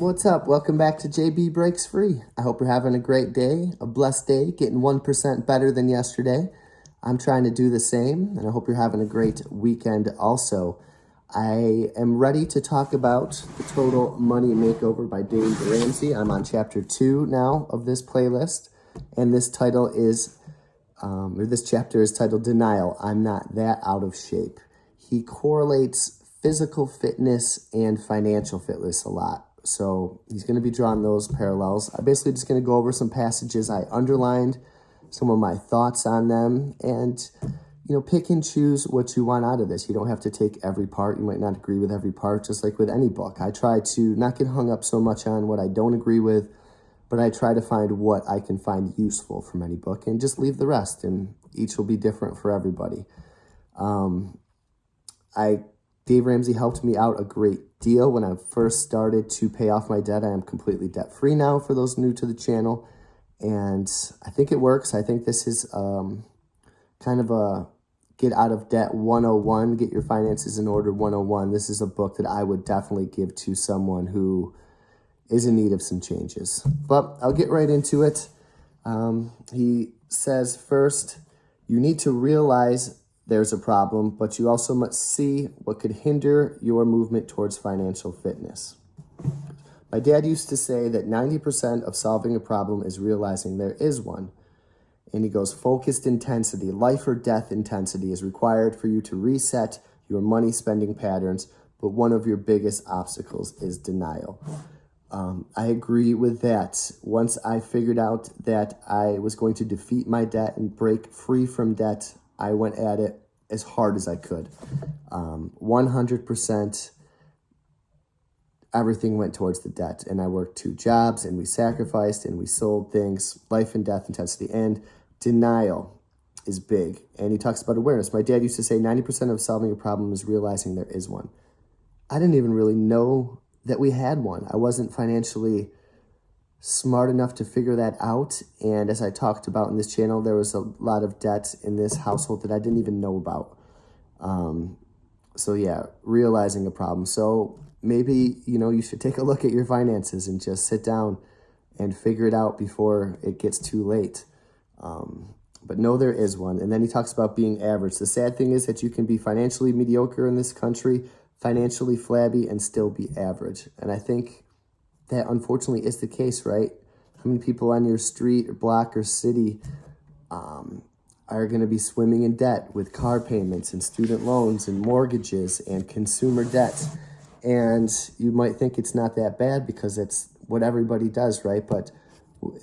What's up? Welcome back to JB Breaks Free. I hope you're having a great day, a blessed day, getting 1% better than yesterday. I'm trying to do the same, and I hope you're having a great weekend also. I am ready to talk about The Total Money Makeover by Dave Ramsey. I'm on chapter 2 now of this playlist, and this chapter is titled Denial. I'm Not That Out of Shape. He correlates physical fitness and financial fitness a lot. So he's going to be drawing those parallels. I'm basically just going to go over some passages I underlined, some of my thoughts on them, and, pick and choose what you want out of this. You don't have to take every part. You might not agree with every part, just like with any book. I try to not get hung up so much on what I don't agree with, but I try to find what I can find useful from any book and just leave the rest, and each will be different for everybody. Dave Ramsey helped me out a great deal when I first started to pay off my debt. I am completely debt-free now for those new to the channel, and I think it works. I think this is kind of a get out of debt 101, get your finances in order 101. This is a book that I would definitely give to someone who is in need of some changes. But I'll get right into it. He says, first, you need to realize there's a problem, but you also must see what could hinder your movement towards financial fitness. My dad used to say that 90% of solving a problem is realizing there is one. And he goes, focused intensity, life or death intensity is required for you to reset your money spending patterns, but one of your biggest obstacles is denial. I agree with that. Once I figured out that I was going to defeat my debt and break free from debt, I went at it as hard as I could. 100%, everything went towards the debt. And I worked 2 jobs, and we sacrificed, and we sold things, life and death intensity. And denial is big. And he talks about awareness. My dad used to say 90% of solving a problem is realizing there is one. I didn't even really know that we had one. I wasn't financially smart enough to figure that out. And as I talked about in this channel, there was a lot of debt in this household that I didn't even know about. So yeah, realizing a problem. So maybe, you should take a look at your finances and just sit down and figure it out before it gets too late. But no, there is one. And then he talks about being average. The sad thing is that you can be financially mediocre in this country, financially flabby, and still be average. And I think that unfortunately is the case, right? How many people on your street or block or city are going to be swimming in debt with car payments and student loans and mortgages and consumer debt? And you might think it's not that bad because it's what everybody does, right? But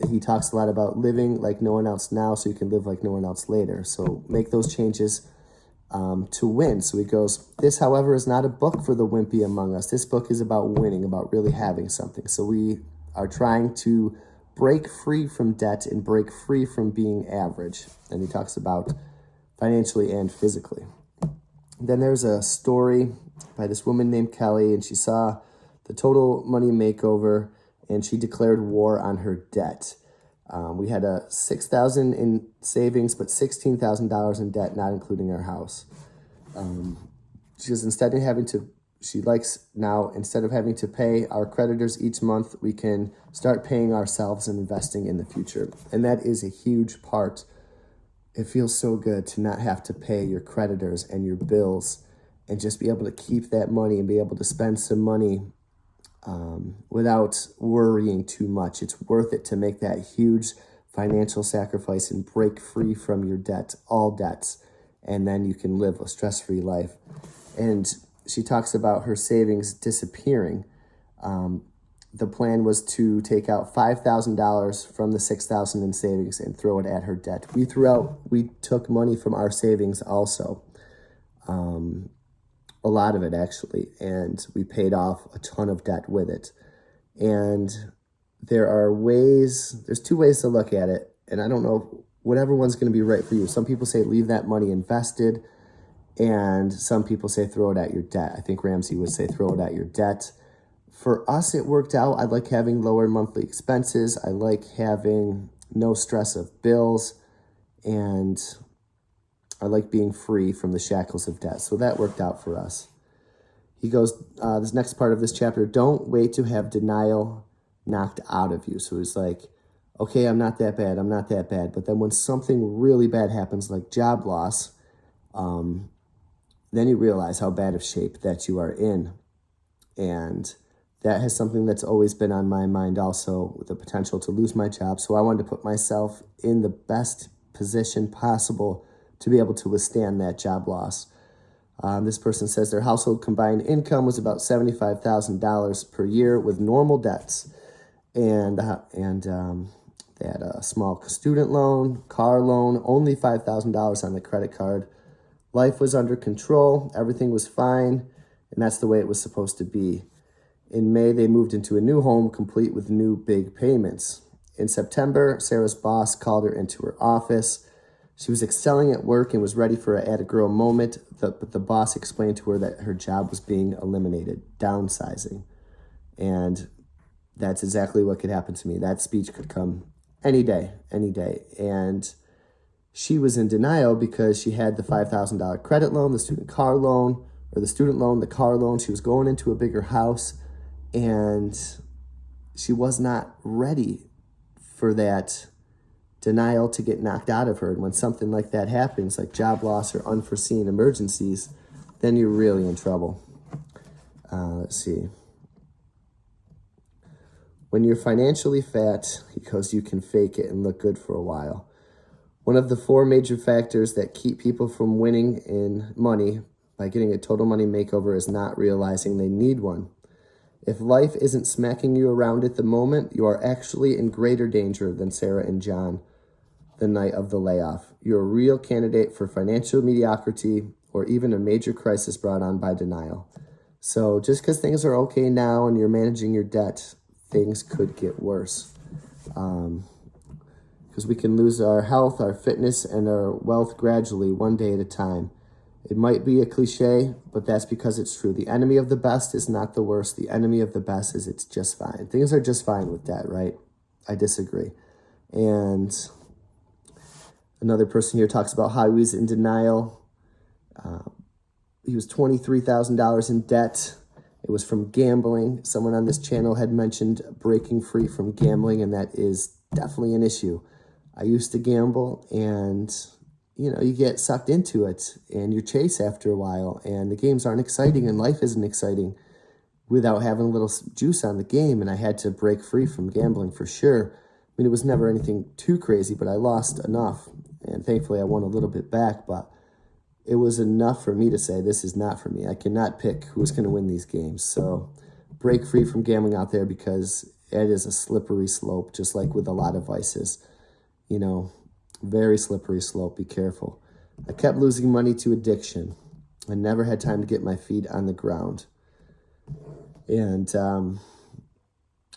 he talks a lot about living like no one else now so you can live like no one else later. So make those changes to win. So he goes, this, however, is not a book for the wimpy among us. This book is about winning, about really having something. So we are trying to break free from debt and break free from being average. And he talks about financially and physically. Then there's a story by this woman named Kelly, and she saw The Total Money Makeover, and she declared war on her debt. We had a $6,000 in savings, but $16,000 in debt, not including our house. She goes, instead of having to pay our creditors each month, we can start paying ourselves and investing in the future. And that is a huge part. It feels so good to not have to pay your creditors and your bills and just be able to keep that money and be able to spend some money without worrying too much. It's worth it to make that huge financial sacrifice and break free from your debt, all debts, and then you can live a stress-free life. And she talks about her savings disappearing. The plan was to take out $5,000 from the $6,000 in savings and throw it at her debt. We took money from our savings also. A lot of it actually, and we paid off a ton of debt with it. And there's 2 ways to look at it, and I don't know whatever one's going to be right for you. Some people say leave that money invested, and some people say throw it at your debt. I think Ramsey would say throw it at your debt. For us, it worked out. I like having lower monthly expenses. I like having no stress of bills, and I like being free from the shackles of debt. So that worked out for us. He goes, this next part of this chapter, don't wait to have denial knocked out of you. So he's like, okay, I'm not that bad. I'm not that bad. But then when something really bad happens, like job loss, then you realize how bad of shape that you are in. And that has something that's always been on my mind also, with the potential to lose my job. So I wanted to put myself in the best position possible to be able to withstand that job loss. This person says their household combined income was about $75,000 per year with normal debts. And they had a small student loan, car loan, only $5,000 on the credit card. Life was under control. Everything was fine. And that's the way it was supposed to be. In May, they moved into a new home, complete with new big payments. In September, Sarah's boss called her into her office. She was excelling at work and was ready for an at-a-girl moment, but the boss explained to her that her job was being eliminated, downsizing. And that's exactly what could happen to me. That speech could come any day, any day. And she was in denial because she had the $5,000 credit loan, the student car loan, or the student loan, the car loan. She was going into a bigger house, and she was not ready for that denial to get knocked out of her. And when something like that happens, like job loss or unforeseen emergencies, then you're really in trouble. Let's see. When you're financially fat, he goes, you can fake it and look good for a while. One of the 4 major factors that keep people from winning in money by getting a total money makeover is not realizing they need one. If life isn't smacking you around at the moment, you are actually in greater danger than Sarah and John the night of the layoff. You're a real candidate for financial mediocrity or even a major crisis brought on by denial. So just because things are okay now and you're managing your debt, things could get worse. Because we can lose our health, our fitness, and our wealth gradually, one day at a time. It might be a cliche, but that's because it's true. The enemy of the best is not the worst. The enemy of the best is it's just fine. Things are just fine with that, right? I disagree. And another person here talks about how he was in denial. He was $23,000 in debt. It was from gambling. Someone on this channel had mentioned breaking free from gambling, and that is definitely an issue. I used to gamble, and you get sucked into it and you chase after a while, and the games aren't exciting and life isn't exciting without having a little juice on the game. And I had to break free from gambling for sure. I mean, it was never anything too crazy, but I lost enough, and thankfully I won a little bit back, but it was enough for me to say, this is not for me. I cannot pick who's going to win these games. So break free from gambling out there, because it is a slippery slope, just like with a lot of vices. Very slippery slope. Be careful. I kept losing money to addiction. I never had time to get my feet on the ground. And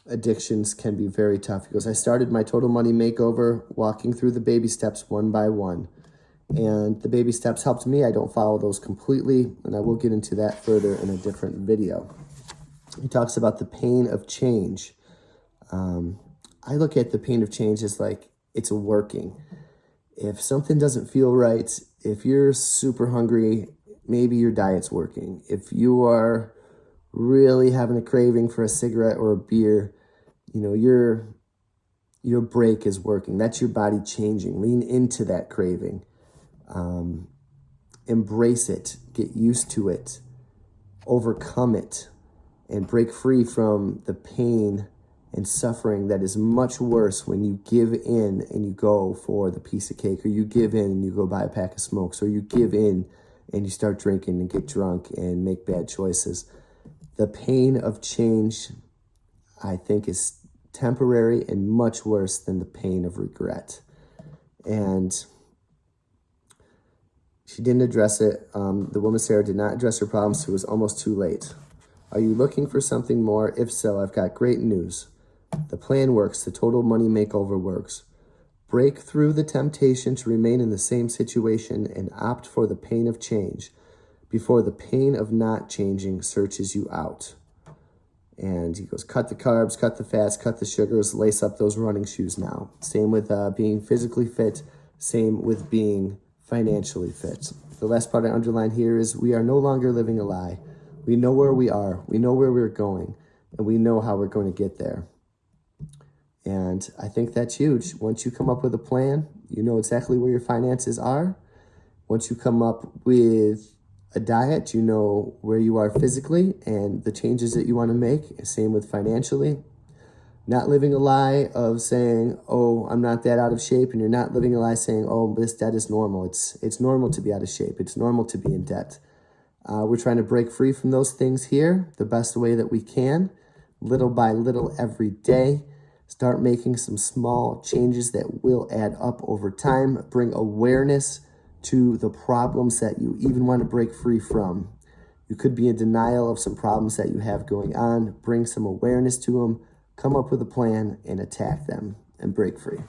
addictions can be very tough. He goes, I started my total money makeover walking through the baby steps one by one. And the baby steps helped me. I don't follow those completely, and I will get into that further in a different video. He talks about the pain of change. I look at the pain of change as like it's working. If something doesn't feel right, if you're super hungry, maybe your diet's working. If you are really having a craving for a cigarette or a beer, your break is working. That's your body changing. Lean into that craving. Embrace it, get used to it, overcome it, and break free from the pain and suffering that is much worse when you give in and you go for the piece of cake, or you give in and you go buy a pack of smokes, or you give in and you start drinking and get drunk and make bad choices. The pain of change, I think, is temporary and much worse than the pain of regret. And she didn't address it. The woman, Sarah, did not address her problems, so it was almost too late. Are you looking for something more? If so, I've got great news. The plan works. The total money makeover works. Break through the temptation to remain in the same situation and opt for the pain of change before the pain of not changing searches you out. And he goes, cut the carbs, cut the fats, cut the sugars, lace up those running shoes now. Same with being physically fit. Same with being financially fit. The last part I underline here is we are no longer living a lie. We know where we are. We know where we're going. And we know how we're going to get there. And I think that's huge. Once you come up with a plan, you know exactly where your finances are. Once you come up with a diet, you know where you are physically and the changes that you want to make. Same with financially. Not living a lie of saying, oh, I'm not that out of shape. And you're not living a lie saying, oh, this debt is normal. It's normal to be out of shape. It's normal to be in debt. We're trying to break free from those things here the best way that we can, little by little every day. Start making some small changes that will add up over time. Bring awareness to the problems that you even want to break free from. You could be in denial of some problems that you have going on. Bring some awareness to them. Come up with a plan and attack them and break free.